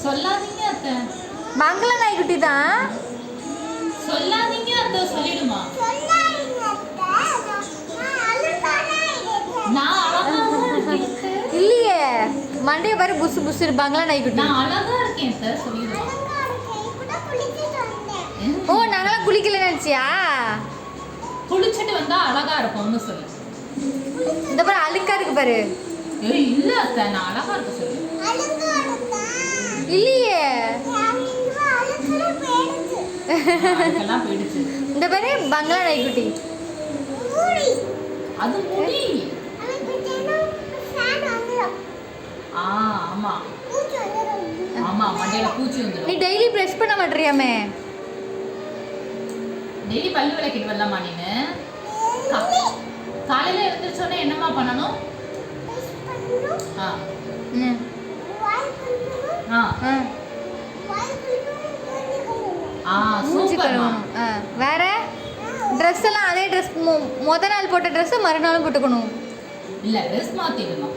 சொல்லாதீங்க அத்தை. பங்களா நாய்க்குட்டி தான். சொல்லாதீங்க அத்தை, சொல்லிடுமா? நான் அழகா இருக்கேன். இல்லையே, மண்டைய பாரு புசு புசு. பங்களா நாய்க்குட்டி. நான் அழகா இருக்கேன் அத்தை, சொல்லிடுமா? ஓ, நாங்களாம் குளிக்கல நினைச்சியா? குளிச்சுட்டு வந்தா அழகா இருக்கும்னு சொல்லு. இந்த பாரு அழுக்கா இருக்கு பாரு. ஏய் இல்ல அத்தை, நான் அழகா இருக்க சொல்லு. இல்லையே, அதுக்கெல்லாம் போயிடுச்சு. இந்த பாரு பங்களா நாய்க்குட்டி. அது முடி. ஆமா ஆமா, மண்டையில பூச்சி நீ வந்துடும். டெய்லி ப்ரஷ் பண்ண மாட்டியாமே? டெய்லி பல்லு விளக்கிட்டு வரலாமா நீனு? காலையில எழுந்திரிச்சோன்னே என்னம்மா பண்ணணும்? ஆ ஆ ஆ, மூஞ்சி சூப்பர்மா. கழுவணும். வேற ட்ரெஸ் எல்லாம் அதே ட்ரெஸ், முத நாள் போட்ட ட்ரெஸ் மறுநாளும் போட்டுக்கணும். இல்ல, ட்ரெஸ் மாத்திடணும்.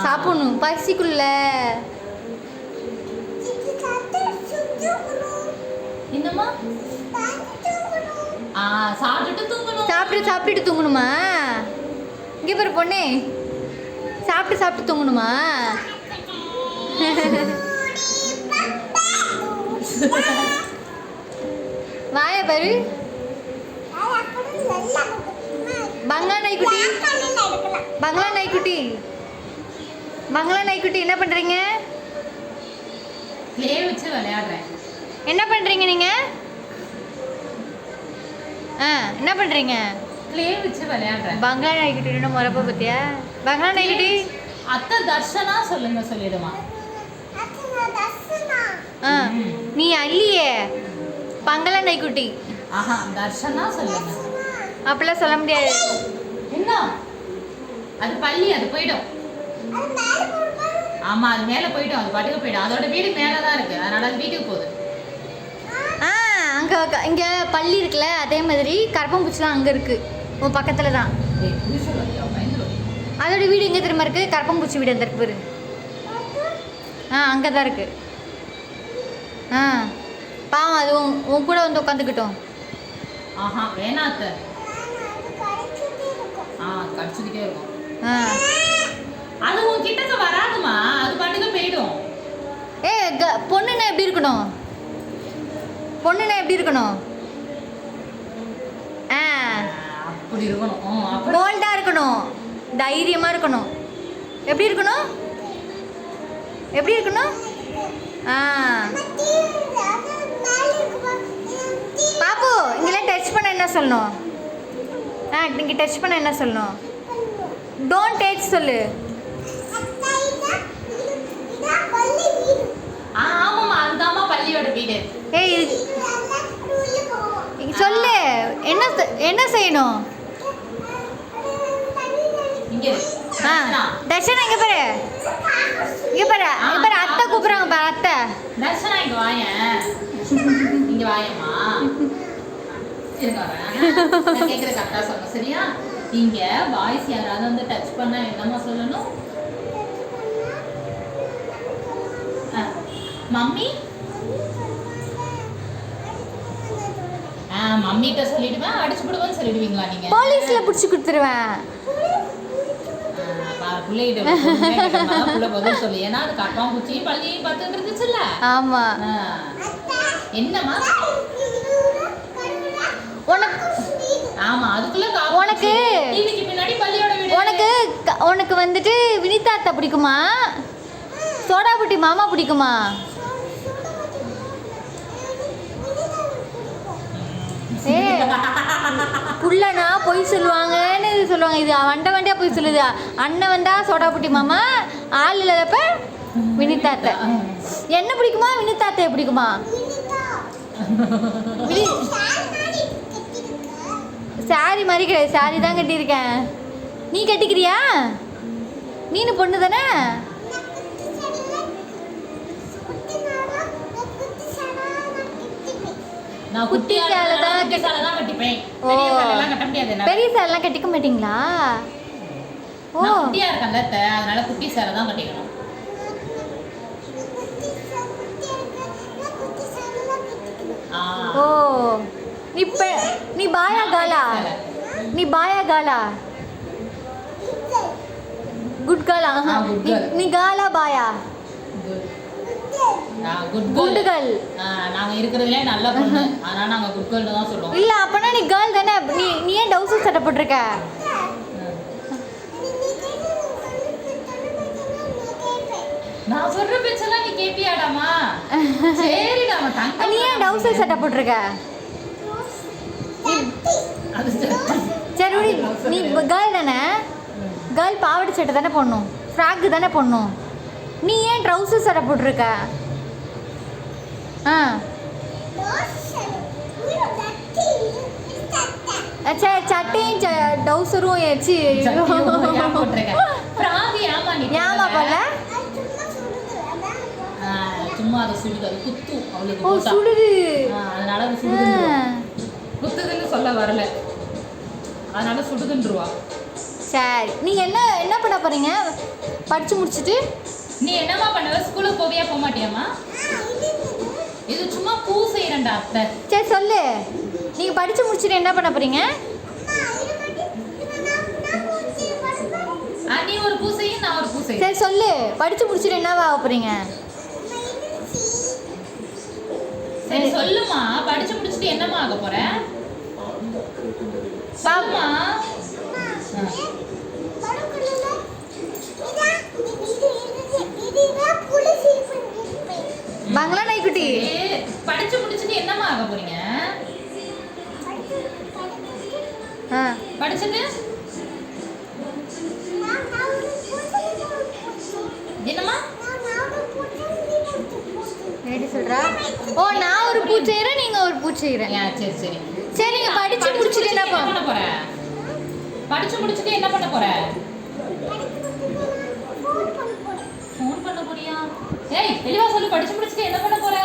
சாப்பிடணும் பசிக்குள்ள. என்னம்மா? சாப்பிட்டுட்டு தூங்கணும். சாப்பிட்டு தூங்கணுமா? இங்கே பாரு பொண்ணே, சாப்பிட்டு தூங்கணுமா? வாய பாரு. பங்களா நாய்க்குட்டி, பங்களா நாய்க்குட்டி, பங்களா நாய்க்குட்டி என்ன பண்றீங்க? ப்ளே வச்சு விளையாடுறேன். என்ன பண்றீங்க நீங்க? என்ன பண்றீங்க? ப்ளே வச்சு விளையாடுறேன். பங்களா நாய்க்குட்டி என்ன முறப்ப பத்தியா? பங்களா நாய்க்குட்டி அத்தை தர்ஷனா சொல்லுங்க, சொல்லிடுமா? நீ அல்லியே, பங்களா நாய்க்குட்டி. ஆஹா, தர்ஷனா சொல்லுங்க. அப்படிலாம் சொல்ல முடியாது. என்ன? அது பள்ளி, அது போயிடும். ஆமா, அது மேல போயிடும், அது பாட்டுக்கு போயிடும். அதோட வீடு மேலதான் இருக்கு, அதனால அது வீட்டுக்கு போகுது. அங்க இங்க பள்ளி இருக்குல்ல, அதே மாதிரி கரப்பாம்பூச்சிலாம் அங்க இருக்கு, உன் பக்கத்துல தான். அதோட வீடு எங்க தெரியுமா இருக்கு? கரப்பாம்பூச்சி வீடு அந்த இருக்கு பாரு. அங்கதான் இருக்கு. பாவம், அது உன் கூட வந்து உட்காந்துக்கிட்டோம். ஆஹா, வேணா அத்தை. கடிச்சுக்கிட்டே இருக்கும். அது உன் கிட்டக்க வராதுமா, அது பாட்டுக்கு போயிடும். பொண்ணுன்னா எப்படி இருக்கணும்? பொண்ணுன்னா எப்படி இருக்கணும்? அப்படி இருக்கணும். போல்டா இருக்கணும், தைரியமா இருக்கணும். எப்படி இருக்கணும்? எப்படி இருக்கணும்? பாப்பு, இங்கெல்லாம் டச் பண்ண என்ன சொல்லணும்? இங்கே டச் பண்ண என்ன சொல்லணும்? டோன்ட் டச் சொல்லு. ஆமாம்மா, அதுதாம்மா பள்ளியோட வீடு. சொல்லு, என்ன செய்யணும்? தர்ஷனா இங்க பாரு, இங்க பாரு, அத்தை கூப்பிடுறாங்க பாரு, அத்தை. தர்ஷனா இங்க வாயேன், இங்க வாயம்மா. கேட்குற கரெக்டாக சொல்லணும், சரியா? இங்க வாய்ஸ் யாராவது வந்து டச் பண்ணா என்னம்மா சொல்லணும்? மம்மி. மம்மிட்ட சொல்லிடுவேன், அடிச்சு போடுவேன்னு சொல்லிடுவீங்களா நீங்க? போலீஸ்ல புடிச்சு கொடுத்துருவேன். புள்ள பதில் சொல்லி, ஏன்னா அது கட்டாம்பூச்சியும் பள்ளியும் பார்த்துட்டு இருந்துச்சுல்ல. ஆமா. என்னம்மா? ஆமா, அதுக்குள்ள உனக்கு டிவிக்கு பின்னாடி பள்ளியோட வீடு. உனக்கு வந்துட்டு வினிதா அத்தை பிடிக்குமா, சோடா புட்டி மாமா பிடிக்குமா? புள்ளனா பொய் சொல்லுவாங்கன்னு சொல்லுவாங்க. இது வண்டியா பொய் சொல்லுது. அண்ணன் வந்தா சோடா புட்டி மாமா, ஆள் இல்லாதப்ப வினிதா அத்தை. என்ன பிடிக்குமா, வினிதா அத்தை பிடிக்குமா? சாரி மாதிரி கிடையாது, சாரி தான் கட்டியிருக்கேன். நீ கட்டிக்கிறியா? நீனு பொண்ணு தானே? நான் குட்டி சேலை தான் கட்டிப்பேன். பெரிய சேலைலாம் கட்ட முடியாது. பெரிய சேலைலாம் கட்டிக்க மாட்டீங்களா? நான் குட்டியா இருக்கேன்ல, அதனால குட்டி சேலை தான் கட்டிக்கணும். நீ பாயா காலா? நீ பாயா காலா? குட் காலா? நீ காலா பாயா? Good girl. நாங்க இருக்குறதுல நல்ல பொண்ணு. ஆனா நாங்க குட் கேர்ள் தான் சொல்றோம். இல்ல அப்பனா நீ கேர்ள் தானே. நீ ஏன் டவுசர் சட்டை போட்டுருக்க? நான் சொல்ற பேச்செல்லாம் நீ கேப்பியாடாமா? சரிடா தங்க. நீ ஏன் டவுசர் சட்டை போட்டுருக்க? சரி நீ கேர்ள் தானே. கேர்ள் பாவாடை சட்டை தானே போடணும், ஃப்ராக்கு தானே போடணும். நீ ஏன் ட்ரௌசர் சட்டை போட்டிருக்க? சரி சட்டையும் டவுசரும் வச்சு ஏமா போல சும்மா அதை சுடுது, அது குத்தும் அவளுக்கு. ஓ சுடுது, அதனால அது சுடுது. குத்துதுன்னு சொல்ல வரல, அதனால சுடுதுன்றுவா. சரி நீங்க என்ன பண்ண போறீங்க படிச்சு முடிச்சிட்டு? நீ என்னமா பண்ணுவ? ஸ்கூலுக்கு போவியா போக மாட்டியாமா? இது சும்மா பூ செய்யறேன்டா அத்தை. சரி சொல்லு, நீங்க படிச்சு முடிச்சிட்டு என்ன பண்ண போறீங்க? நீ ஒரு பூ செய்ய, நான் ஒரு பூ செய்ய. சரி சொல்லு, படிச்சு முடிச்சிட்டு என்னவா ஆக போறீங்க? சரி சொல்லுமா, படிச்சு முடிச்சிட்டு என்னமா ஆக போற? பாமா பங்களா நாய்க்குட்டி, படிச்சு முடிச்சிட்டு என்னமா ஆக போறீங்க? படிச்சிட்டு என்னமா ரெடி சொல்றா? ஓ நான் ஒரு பூ செய்றேன், நீங்க ஒரு பூ செய்றேன். சரி சரி சரி நீங்க படிச்சு முடிச்சிட்டு என்ன பண்ண போற? படிச்சு முடிச்சிட்டு என்ன பண்ண போற? ஃபோன் பண்ண போறியா? ஏய் தெளிவா சொல்லு, படிச்சு முடிச்சிட்டு என்ன பண்ண போற?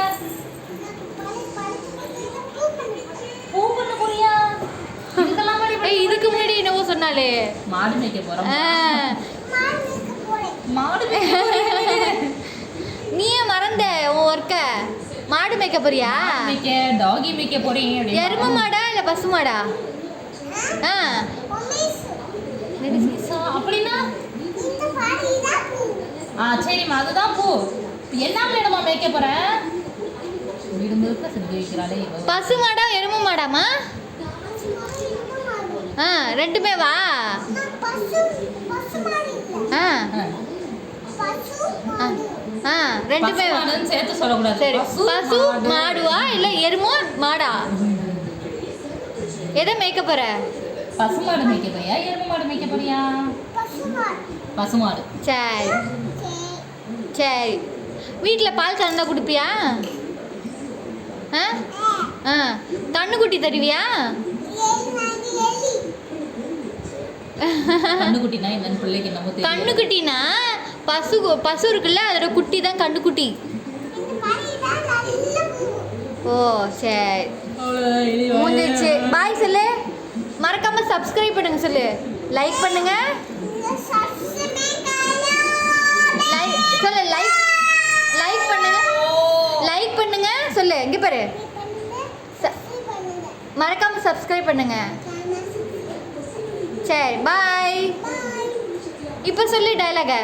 பூ பண்ண போறியா? இதெல்லாம் ஏய் இதுக்கு முன்னாடி என்னவோ சொன்னாலே மாடு மேய்க்க போறோம். மாடு மேய்க்க நீயே மறந்த உன் ஒர்க்க. மாடு மேய்க்க போறியா? மேய்க்க டாகி மேய்க்க போறேன். எருமை மாடா இல்ல பசு மாடா? அப்படின்னா சரிம்மா அதுதான் பூ. என்ன மேடமா மேய்க்க போற? வீடு முழுக்க செஞ்சு வைக்கிறாளே. பசு மாடா எருமை மாடாமா? ரெண்டுமே வா. ரெண்டுமே சேர்த்து சொல்லக்கூடாது. சரி பசு மாடுவா இல்ல எருமை மாடா? எதை மேய்க்க போற? பசு மாடு மேய்க்க போறியா எருமை மாடு மேய்க்க போறியா? பசு மாடு. சரி சரி வீட்டில் பால் கறந்தா குடிப்பியா? கண்ணுக்குட்டி தருவியா? கண்ணுக்குட்டினா என்னன்னு பிள்ளைக்கு என்னமோ தெரியும். கண்ணுக்குட்டினா பசு இருக்குல்ல, அதோட குட்டி தான் கண்ணுக்குட்டி. ஓ சரி முடிஞ்சிச்சு. பாய் சொல்லு, மறக்காம சப்ஸ்கிரைப் பண்ணுங்க சொல்லு, லைக் பண்ணுங்க சொல்லு, லைக் பண்ணுங்க, லைக் பண்ணுங்க சொல்லு. இங்க பாரு, மறக்காம சப்ஸ்கிரைப் பண்ணுங்க. சரி பாய். இப்போ சொல்லு டயலாக.